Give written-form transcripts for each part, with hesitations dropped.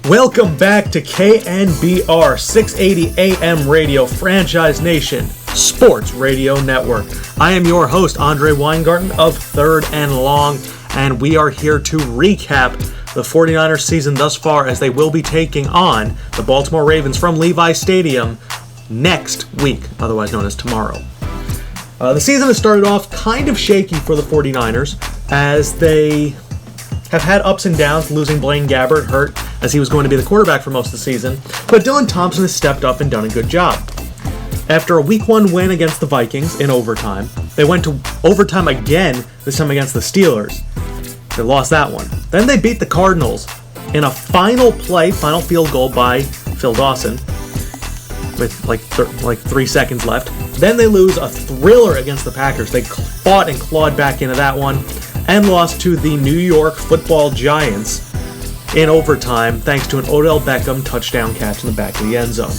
Welcome back to KNBR 680 AM Radio, Franchise Nation, Sports Radio Network. I am your host, Andre Weingarten of Third and Long, and we are here to recap the 49ers season thus far, as they will be taking on the Baltimore Ravens from Levi Stadium next week, otherwise known as tomorrow. The season has started off kind of shaky for the 49ers, as they have had ups and downs, losing Blaine Gabbert hurt as he was going to be the quarterback for most of the season, but Dylan Thompson has stepped up and done a good job. After a Week 1 win against the Vikings in overtime, they went to overtime again, this time against the Steelers. They lost that one. Then they beat the Cardinals in a final field goal by Phil Dawson with like 3 seconds left. Then they lose a thriller against the Packers. They fought and clawed back into that one and lost to the New York Football Giants in overtime thanks to an Odell Beckham touchdown catch in the back of the end zone.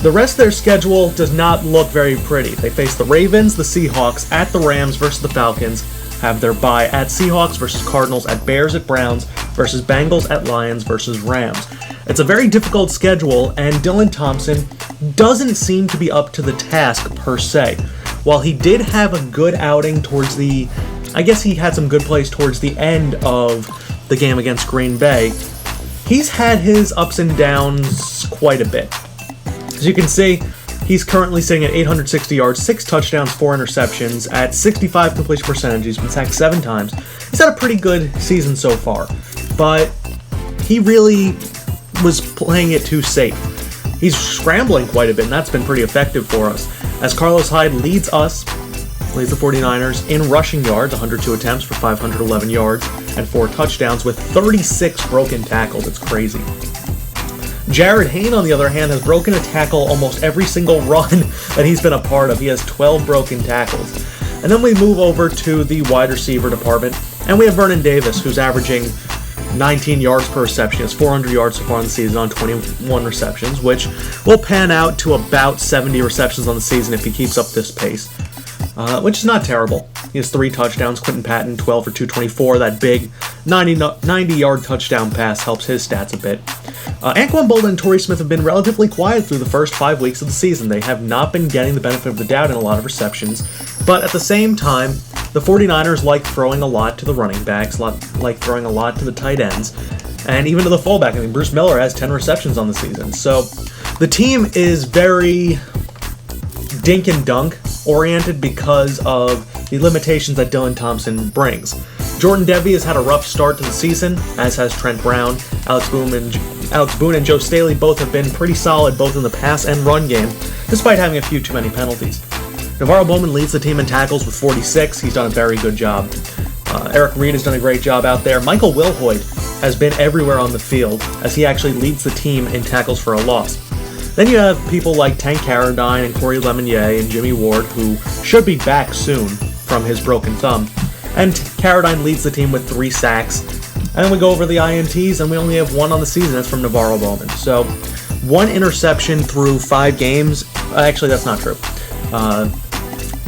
The rest of their schedule does not look very pretty. They face the Ravens, the Seahawks, at the Rams versus the Falcons, have their bye at Seahawks versus Cardinals, at Bears at Browns versus Bengals, at Lions versus Rams. It's a very difficult schedule, and Dylan Thompson doesn't seem to be up to the task per se. While he did have a good outing I guess he had some good plays towards the end of the game against Green Bay, he's had his ups and downs quite a bit. As you can see, he's currently sitting at 860 yards, 6 touchdowns, 4 interceptions, at 65 completion percentage. He's been sacked 7 times. He's had a pretty good season so far, but he really was playing it too safe. He's scrambling quite a bit, and that's been pretty effective for us, as Carlos Hyde leads the 49ers in rushing yards, 102 attempts for 511 yards and 4 touchdowns with 36 broken tackles. It's crazy. Jared Hayne, on the other hand, has broken a tackle almost every single run that he's been a part of. He has 12 broken tackles. And then we move over to the wide receiver department, and we have Vernon Davis, who's averaging 19 yards per reception. He has 400 yards so far in the season on 21 receptions, which will pan out to about 70 receptions on the season if he keeps up this pace. Which is not terrible. He has 3 touchdowns. Quentin Patton, 12 for 224. That big 90-yard touchdown pass helps his stats a bit. Anquan Boldin and Torrey Smith have been relatively quiet through the first 5 weeks of the season. They have not been getting the benefit of the doubt in a lot of receptions. But at the same time, the 49ers like throwing a lot to the running backs, like throwing a lot to the tight ends, and even to the fullback. I mean, Bruce Miller has 10 receptions on the season. So the team is very dink and dunk oriented because of the limitations that Dylan Thompson brings. Jordan Devey has had a rough start to the season, as has Trent Brown. Alex Boone and Joe Staley both have been pretty solid both in the pass and run game, despite having a few too many penalties. Navarro Bowman leads the team in tackles with 46. He's done a very good job. Eric Reed has done a great job out there. Michael Wilhoit has been everywhere on the field, as he actually leads the team in tackles for a loss. Then you have people like Tank Carradine and Corey Lemonnier and Jimmy Ward, who should be back soon from his broken thumb. And Carradine leads the team with 3 sacks. And then we go over the INTs, and we only have 1 on the season. That's from Navarro Bowman. So 1 interception through 5 games. Actually, that's not true.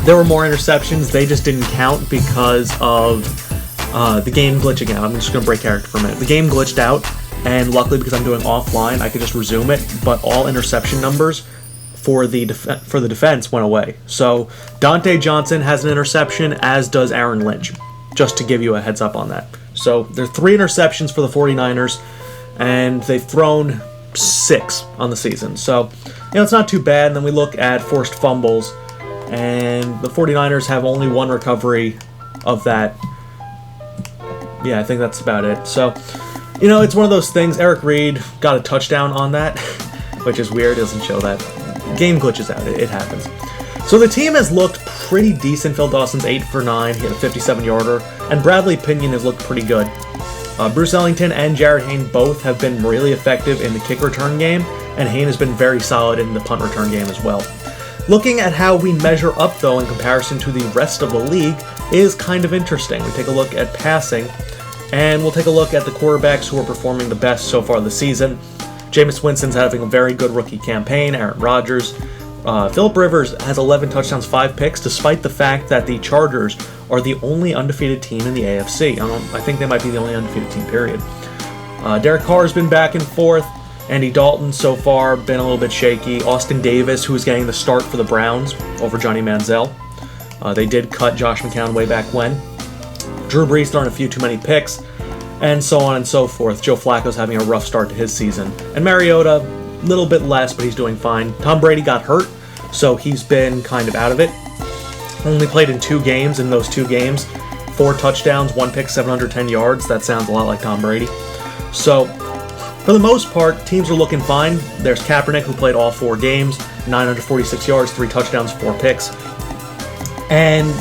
There were more interceptions. They just didn't count because of the game glitching out. I'm just going to break character for a minute. The game glitched out. And luckily, because I'm doing offline, I could just resume it, but all interception numbers for the defense went away. So Dante Johnson has an interception, as does Aaron Lynch, just to give you a heads up on that. So there are 3 interceptions for the 49ers, and they've thrown 6 on the season. So, it's not too bad. And then we look at forced fumbles, and the 49ers have only 1 recovery of that. Yeah, I think that's about it. So, it's one of those things. Eric Reed got a touchdown on that, which is weird. It doesn't show that. Game glitches out. It happens. So the team has looked pretty decent. Phil Dawson's 8 for 9. He had a 57-yarder. And Bradley Pinion has looked pretty good. Bruce Ellington and Jared Hayne both have been really effective in the kick return game, and Hayne has been very solid in the punt return game as well. Looking at how we measure up, though, in comparison to the rest of the league is kind of interesting. We take a look at passing, and we'll take a look at the quarterbacks who are performing the best so far this season. Jameis Winston's having a very good rookie campaign. Aaron Rodgers. Phillip Rivers has 11 touchdowns, 5 picks, despite the fact that the Chargers are the only undefeated team in the AFC. I think they might be the only undefeated team, period. Derek Carr's been back and forth. Andy Dalton so far been a little bit shaky. Austin Davis, who is getting the start for the Browns over Johnny Manziel. They did cut Josh McCown way back when. Drew Brees throwing a few too many picks, and so on and so forth. Joe Flacco's having a rough start to his season. And Mariota, a little bit less, but he's doing fine. Tom Brady got hurt, so he's been kind of out of it. Only played in 2 games. In those 2 games, 4 touchdowns, 1 pick, 710 yards. That sounds a lot like Tom Brady. So, for the most part, teams are looking fine. There's Kaepernick, who played all 4 games, 946 yards, 3 touchdowns, 4 picks. And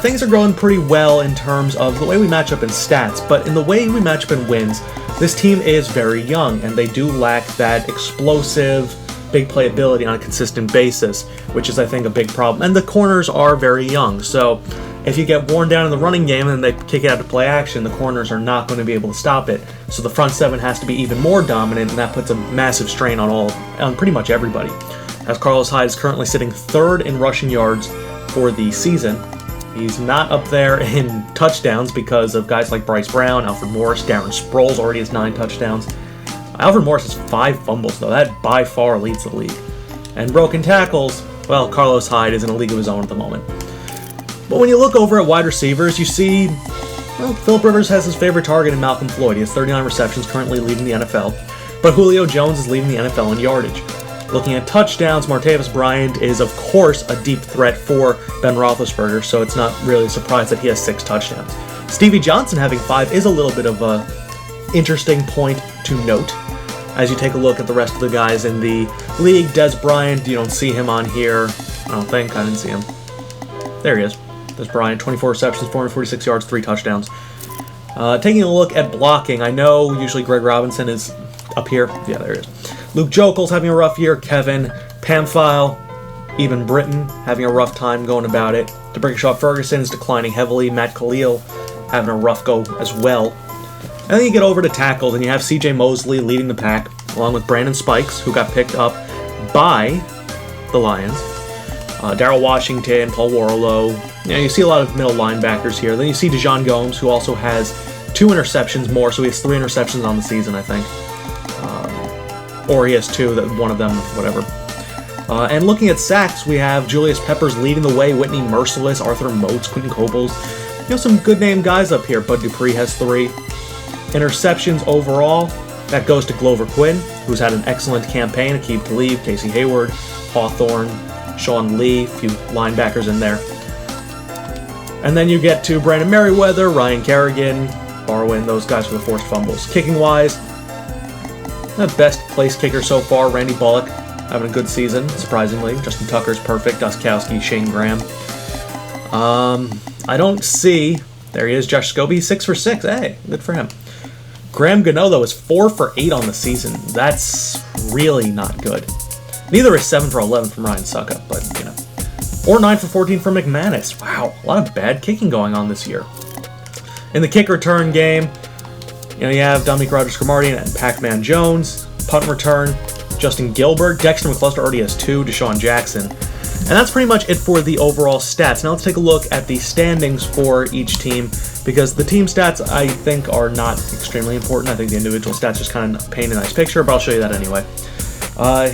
things are going pretty well in terms of the way we match up in stats, but in the way we match up in wins, this team is very young, and they do lack that explosive, big playability on a consistent basis, which is, I think, a big problem. And the corners are very young, so if you get worn down in the running game and they kick it out to play action, the corners are not going to be able to stop it. So the front 7 has to be even more dominant, and that puts a massive strain on pretty much everybody. As Carlos Hyde is currently sitting 3rd in rushing yards for the season. He's not up there in touchdowns because of guys like Bryce Brown, Alfred Morris, Darren Sproles already has 9 touchdowns. Alfred Morris has 5 fumbles, though. That by far leads the league. And broken tackles, well, Carlos Hyde is in a league of his own at the moment. But when you look over at wide receivers, you see, well, Phillip Rivers has his favorite target in Malcolm Floyd. He has 39 receptions, currently leading the NFL. But Julio Jones is leading the NFL in yardage. Looking at touchdowns, Martavis Bryant is, of course, a deep threat for Ben Roethlisberger, so it's not really a surprise that he has 6 touchdowns. Stevie Johnson having 5 is a little bit of a interesting point to note. As you take a look at the rest of the guys in the league, Dez Bryant, you don't see him on here. I don't think. I didn't see him. There he is. Dez Bryant, 24 receptions, 446 yards, 3 touchdowns. Taking a look at blocking, I know usually Greg Robinson is up here. Yeah, there he is. Luke Jokel's having a rough year. Kevin Pamphile, even Britton, having a rough time going about it. DeBrickashaw Ferguson is declining heavily. Matt Khalil having a rough go as well. And then you get over to tackles, and you have C.J. Mosley leading the pack, along with Brandon Spikes, who got picked up by the Lions. Darrell Washington, Paul Warlow. You see a lot of middle linebackers here. Then you see Dijon Gomes, who also has 2 interceptions more, so he has 3 interceptions on the season, I think. Or he has 2, that one of them, whatever. And looking at sacks, we have Julius Peppers leading the way, Whitney Merciless, Arthur Moats, Quentin Cobles. Some good name guys up here. Bud Dupree has 3. Interceptions overall, that goes to Glover Quinn, who's had an excellent campaign. Aqib Talib, Casey Hayward, Hawthorne, Sean Lee, a few linebackers in there. And then you get to Brandon Merriweather, Ryan Kerrigan, Barwin, those guys for the forced fumbles. Kicking-wise, the best place kicker so far, Randy Bullock, having a good season, surprisingly. Justin Tucker's perfect, Gostkowski, Shane Graham. I don't see, there he is, Josh Scobie, 6 for 6, hey, good for him. Graham Gano, though, is 4 for 8 on the season. That's really not good. Neither is 7 for 11 from Ryan Suckup, but, Or 9 for 14 from McManus. Wow, a lot of bad kicking going on this year. In the kick return game, you have Dominique Rodgers-Cromartie and Pac-Man Jones. Punt return, Justin Gilbert. Dexter McCluster already has 2, Deshaun Jackson. And that's pretty much it for the overall stats. Now let's take a look at the standings for each team, because the team stats, I think, are not extremely important. I think the individual stats just kind of paint a nice picture, but I'll show you that anyway.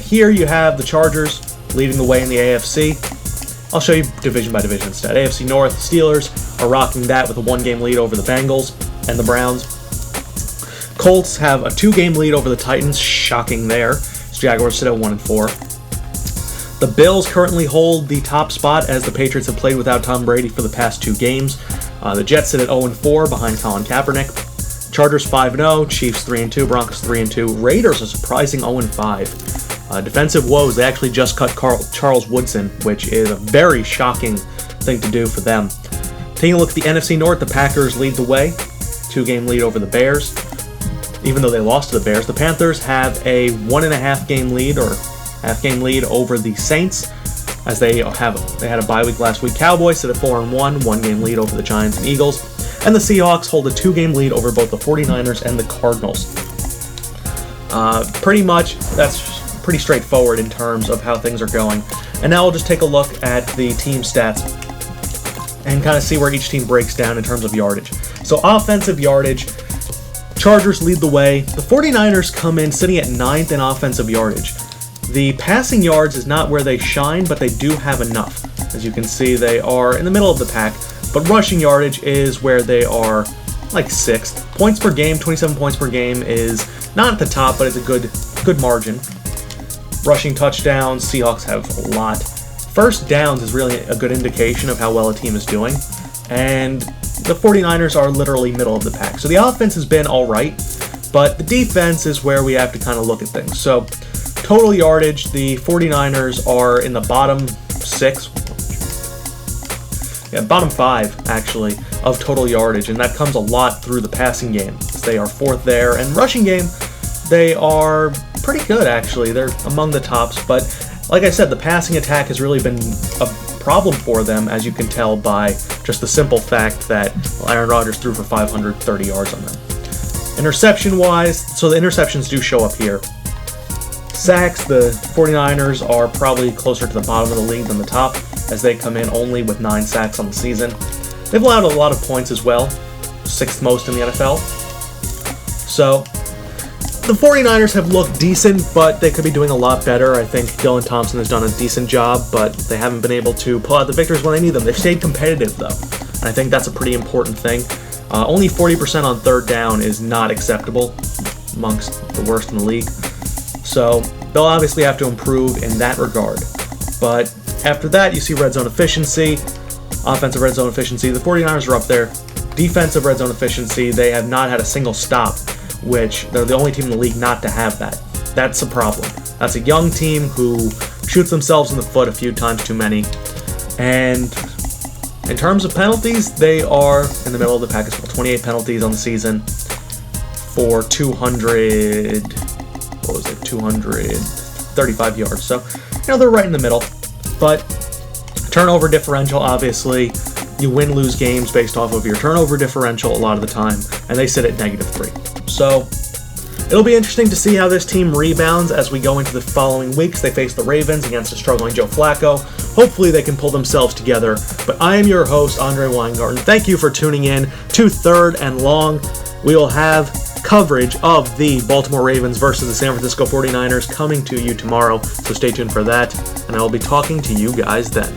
Here you have the Chargers leading the way in the AFC. I'll show you division by division instead. AFC North, Steelers are rocking that with a 1-game lead over the Bengals and the Browns. Colts have a 2-game lead over the Titans, shocking there. Jaguars sit at 1-4. The Bills currently hold the top spot as the Patriots have played without Tom Brady for the past 2 games. The Jets sit at 0-4 behind Colin Kaepernick. Chargers 5-0, Chiefs 3-2, Broncos 3-2. Raiders a surprising 0-5. Defensive woes, they actually just cut Charles Woodson, which is a very shocking thing to do for them. Taking a look at the NFC North, the Packers lead the way, 2-game lead over the Bears. Even though they lost to the Bears, the Panthers have a 1.5-game lead, or half-game lead over the Saints, as they had a bye week last week. Cowboys sit at 4-1, 1-game lead over the Giants and Eagles, and the Seahawks hold a 2-game lead over both the 49ers and the Cardinals. Pretty much, that's pretty straightforward in terms of how things are going. And now we'll just take a look at the team stats and kind of see where each team breaks down in terms of yardage. So offensive yardage, Chargers lead the way. The 49ers come in sitting at 9th in offensive yardage. The passing yards is not where they shine, but they do have enough. As you can see, they are in the middle of the pack, but rushing yardage is where they are like 6th. Points per game, 27 points per game is not at the top, but it's a good margin. Rushing touchdowns, Seahawks have a lot. First downs is really a good indication of how well a team is doing, and the 49ers are literally middle of the pack. So the offense has been alright, but the defense is where we have to kind of look at things. So total yardage, the 49ers are in the bottom 5 actually of total yardage, and that comes a lot through the passing game. They are 4th there, and rushing game, they are pretty good actually. They're among the tops, but like I said, the passing attack has really been a problem for them, as you can tell by just the simple fact that Aaron Rodgers threw for 530 yards on them. Interception-wise, so the interceptions do show up here. Sacks, the 49ers are probably closer to the bottom of the league than the top, as they come in only with 9 sacks on the season. They've allowed a lot of points as well, 6th most in the NFL. So the 49ers have looked decent, but they could be doing a lot better. I think Dylan Thompson has done a decent job, but they haven't been able to pull out the victories when they need them. They've stayed competitive, though, and I think that's a pretty important thing. Only 40% on 3rd down is not acceptable, amongst the worst in the league. So they'll obviously have to improve in that regard. But after that, you see red zone efficiency, offensive red zone efficiency. The 49ers are up there. Defensive red zone efficiency, they have not had a single stop, which they're the only team in the league not to have that. That's a problem. That's a young team who shoots themselves in the foot a few times too many. And in terms of penalties, they are in the middle of the pack as well. 28 penalties on the season for 235 yards. So, they're right in the middle. But turnover differential, obviously, you win-lose games based off of your turnover differential a lot of the time, and they sit at -3. So it'll be interesting to see how this team rebounds as we go into the following weeks. They face the Ravens against a struggling Joe Flacco. Hopefully they can pull themselves together. But I am your host, Andre Weingarten. Thank you for tuning in to 3rd and Long. We will have coverage of the Baltimore Ravens versus the San Francisco 49ers coming to you tomorrow, so stay tuned for that, and I will be talking to you guys then.